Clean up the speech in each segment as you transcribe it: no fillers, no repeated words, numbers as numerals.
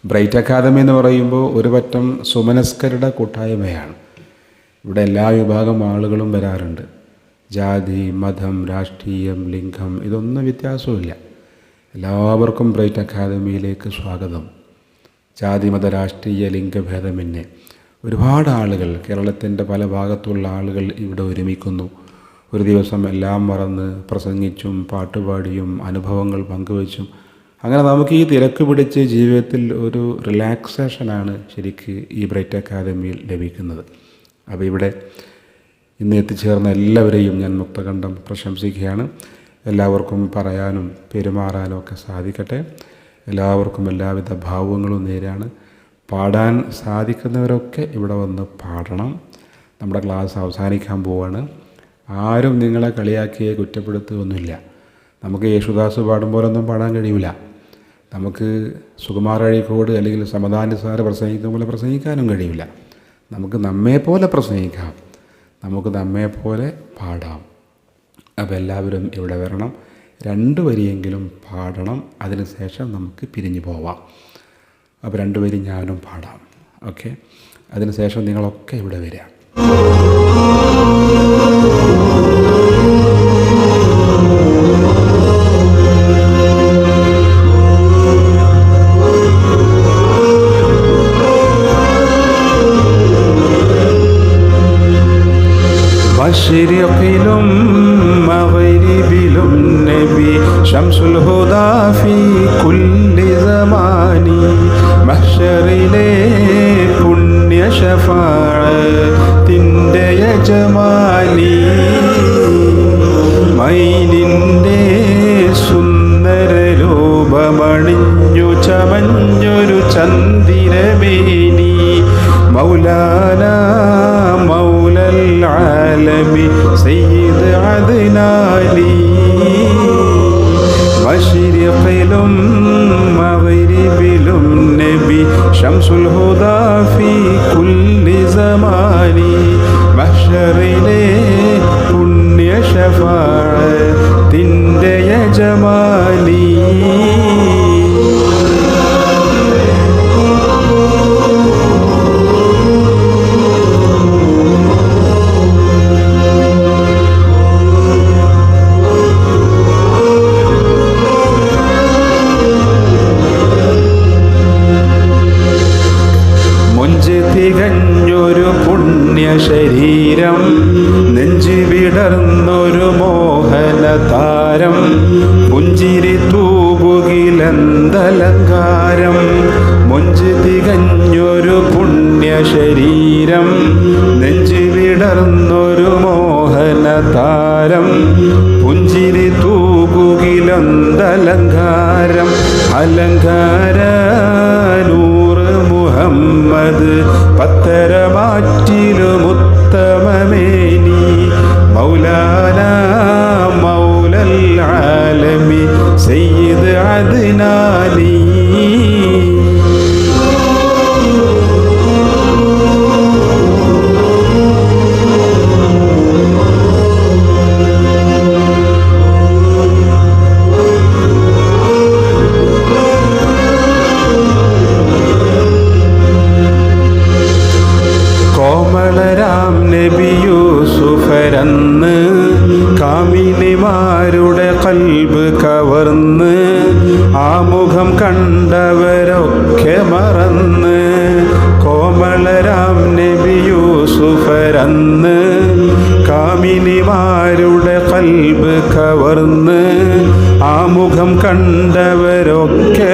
Bright academy എന്ന് പറയുമ്പോൾ ഒരു പറ്റം സുമനസ്കരുടെ കൂട്ടായ്മയാണ്. ഇവിടെ എല്ലാ വിഭാഗം ആളുകളും വരാറുണ്ട്. ജാതി, മതം, രാഷ്ട്രീയം, ലിംഗം ഇതൊന്നും വ്യത്യാസമില്ല. എല്ലാവർക്കും ബ്രൈറ്റ് അക്കാദമിയിലേക്ക് സ്വാഗതം. ജാതി, മത, രാഷ്ട്രീയ, ലിംഗഭേദമന്യേ ഒരുപാട് ആളുകൾ, കേരളത്തിൻ്റെ പല ഭാഗത്തുള്ള ആളുകൾ ഇവിടെ ഒരുമിക്കുന്നു. ഒരു ദിവസം എല്ലാം മറന്ന് പ്രസംഗിച്ചും പാട്ടുപാടിയും അനുഭവങ്ങൾ പങ്കുവച്ചും അങ്ങനെ നമുക്ക് ഈ തിരക്ക് പിടിച്ച് ജീവിതത്തിൽ ഒരു റിലാക്സേഷനാണ് ശരിക്ക് ഈ ബ്രൈറ്റ് അക്കാദമിയിൽ ലഭിക്കുന്നത്. അപ്പോൾ ഇവിടെ ഇന്ന് എത്തിച്ചേർന്ന എല്ലാവരെയും ഞാൻ മുക്തകണ്ഠം പ്രശംസിക്കുകയാണ്. എല്ലാവർക്കും പറയാനും പെരുമാറാനും ഒക്കെ സാധിക്കട്ടെ. എല്ലാവർക്കും എല്ലാവിധ ഭാവങ്ങളും നേരാണ്. പാടാൻ സാധിക്കുന്നവരൊക്കെ ഇവിടെ വന്ന് പാടണം. നമ്മുടെ ക്ലാസ് അവസാനിക്കാൻ പോവാണ്. ആരും നിങ്ങളെ കളിയാക്കിയേ കുറ്റപ്പെടുത്തുകയൊന്നുമില്ല. നമുക്ക് യേശുദാസ് പാടും പോലൊന്നും പാടാൻ കഴിയില്ല. നമുക്ക് സുകുമാർ അഴീക്കോട് അല്ലെങ്കിൽ സമദാനി സാറ് പ്രസംഗിക്കുന്ന പോലെ പ്രസംഗിക്കാനും കഴിയില്ല. നമുക്ക് നമ്മെപ്പോലെ പ്രസംഗിക്കാം, നമുക്ക് നമ്മെപ്പോലെ പാടാം. അപ്പോൾ എല്ലാവരും ഇവിടെ വരണം. 2 വരിയെങ്കിലും പാടണം. അതിനുശേഷം നമുക്ക് പിരിഞ്ഞു പോവാം. അപ്പോൾ 2 വരി ഞാനും പാടാം. ഓക്കെ, അതിനുശേഷം നിങ്ങളൊക്കെ ഇവിടെ വരിക. മശ്രിഖിലും മഗ്രിബിലും നബി ശംസുൽ ഹുദാ ഫീ കുല്ലി സമാനി മഹ്ശറിലെ പുണ്യ ശഫാഅത്തിന്റെ യജമാനി മൈനിന്റെ സുന്ദര രൂപമണിഞ്ഞു ചമഞ്ഞൊരു ചന്ദിരമേനി മൗലാന മൗലൽ ആലമി സയ്യിദ് അദ്നാനി മശ്രിഖിലും മഗ്രിബിലും നബി ശംസുൽ ഹുദാ ഫീ കുല്ലി സമാനി മഹ്ശറിലെ പുണ്യ ശഫാഅത്തിന്റെ യജമാനി തികഞ്ഞൊരു പുണ്യ ശരീരം നെഞ്ചി വിടർന്നൊരു മോഹന താരം പുഞ്ചിരി തൂകുകിലെന്തലങ്കാരം മൊഞ്ചി തികഞ്ഞൊരു പുണ്യ ശരീരം നെഞ്ചി വിടർന്നൊരു മോഹന താരം പുഞ്ചിരി തൂകുകിലെന്തലങ്കാരം അലങ്കാര മുഹമ്മദ് പത്തരമാറ്റിലും ഉത്തമമേനി മൗലാന മൗലൽ ആലമി സയ്യിദ് അദ്നാനി കോമളരാം നബി യൂസുഫരന്ന് കാമിനിമാരുടെ കൽബ് കവർന്ന് ആ മുഖം കണ്ടവരൊക്കെ മറന്ന് കോമളരാം നബി യൂസുഫരന്ന് കാമിനിമാരുടെ കൽബ് കവർന്ന് ആ മുഖം കണ്ടവരൊക്കെ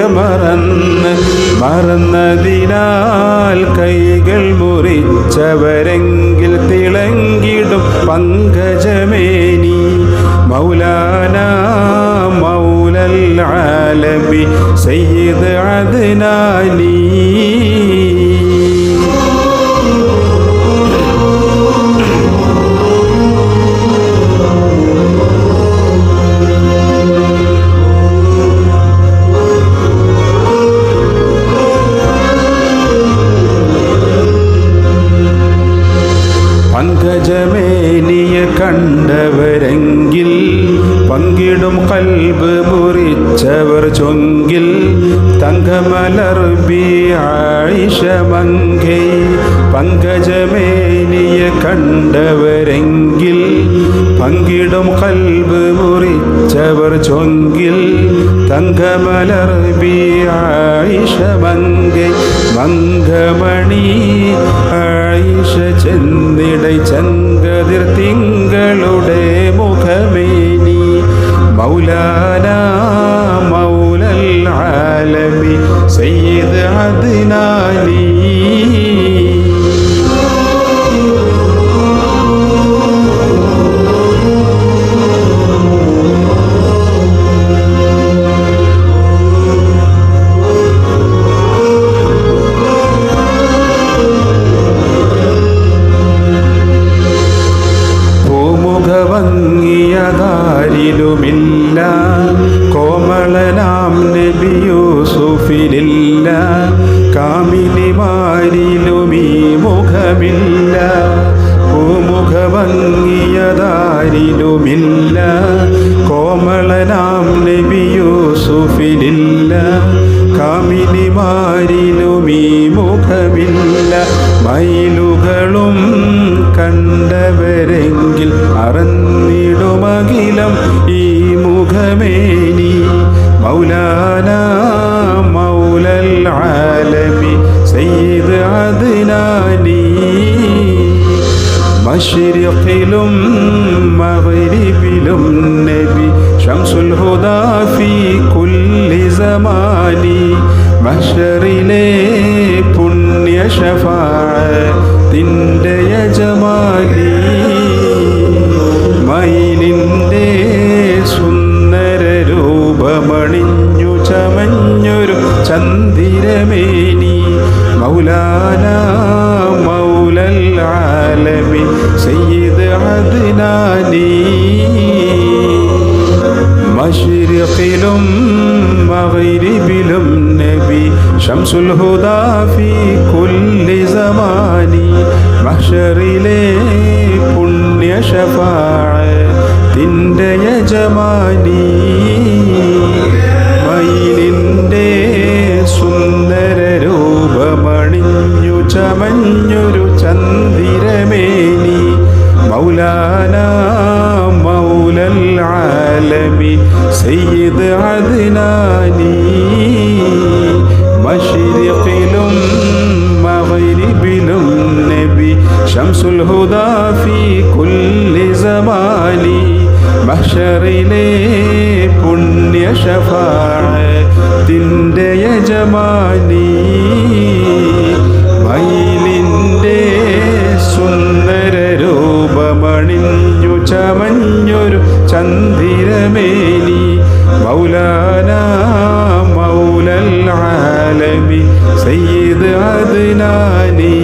മറന്നതിനാൽ കൈകൾ മുറിച്ചവരെങ്കിൽ തിളങ്ങിടും പങ്കജമേനി മൗലാന മൗലൽ ആലമി സയ്യിദ് അദ്നാനി പങ്കജമേനിയെ കണ്ടവരെങ്കിൽ പങ്കിടും കൽബ് മുറിച്ചവർ ചൊങ്കിൽ തങ്കമലർ ബി ആയിഷ മങ്കൈ പങ്കജമേനിയെ കണ്ടവരെങ്കിൽ പങ്കിടും കൽബ് മുറിച്ചവർ ചൊങ്കിൽ തങ്കമലർ ബി ആയിഷ മങ്കൈ മങ്കമണി ആയിഷ ചെന്നിടൈ ചങ്കതിർ തിങ്കളുടെ മുഖമേനി മൗലാന മൗലൽ ആലമി സയ്യിദ് അദ്നാനി. ഭംഗിയതാരിലുമില്ല കോമളനാം നബി യൂസുഫിലില്ല കാമിനിമാരിലുമീ മുഖമില്ല. ഭംഗിയതാരിലുമില്ല കോമളനാം നബി യൂസുഫിലില്ല കാമിനിമാരിലുമീ മുഖമില്ല. മയിലുകളും കണ്ടവരെങ്കിൽ അറന്നിടുമകിലം ഈ മുഖമേനി മൗലാന മൗലൽ ആലമി സയ്യിദ് അദ്നാനി. മശ്രിഖിലും മഗ്രിബിലും നബി ശംസുൽ ഹുദാ ഫീ കുല്ലി സമാനി. മഹ്ശറിലെ പുണ്യ ശഫാഅത്തിന്റെ യജമാനി മയിലിൻ്റെ സുന്ദര രൂപമണിഞ്ഞു ചമഞ്ഞൊരു ചന്ദിരമേനി മൗലാന മൗലൽ ആലമി സയ്യിദ് അദ്നാനി. മശ്രിഖിലും മഗ്രിബിലും നബി ശംസുൽ ഹുദാ ഫീ കുല്ലി സമാനി. മഹ്ശറിലെ പുണ്യ ശഫാഅത്തിന്റെ യജമാനി മയിലിൻ്റെ സുന്ദര രൂപമണിഞ്ഞു ചമഞ്ഞൊരു ചന്ദിരമേനി മൗലാന മൗലൽ ആലമി സയ്യിദ് അദ്നാനി. മശ്രിഖിലും മഗ്രിബിലും നബി ശംസുൽ ഹുദാ ഫീ കുല്ലി സമാനി. മഹ്ശറിലെ പുണ്യ ശഫാഅത്തിന്റെ യജമാനി മയിലിൻ്റെ സുന്ദര രൂപമണിഞ്ഞു ചമഞ്ഞൊരു ചന്ദിരമേനി മൗലാന മൗലൽ ആലമി സയ്യിദ് അദ്നാനി.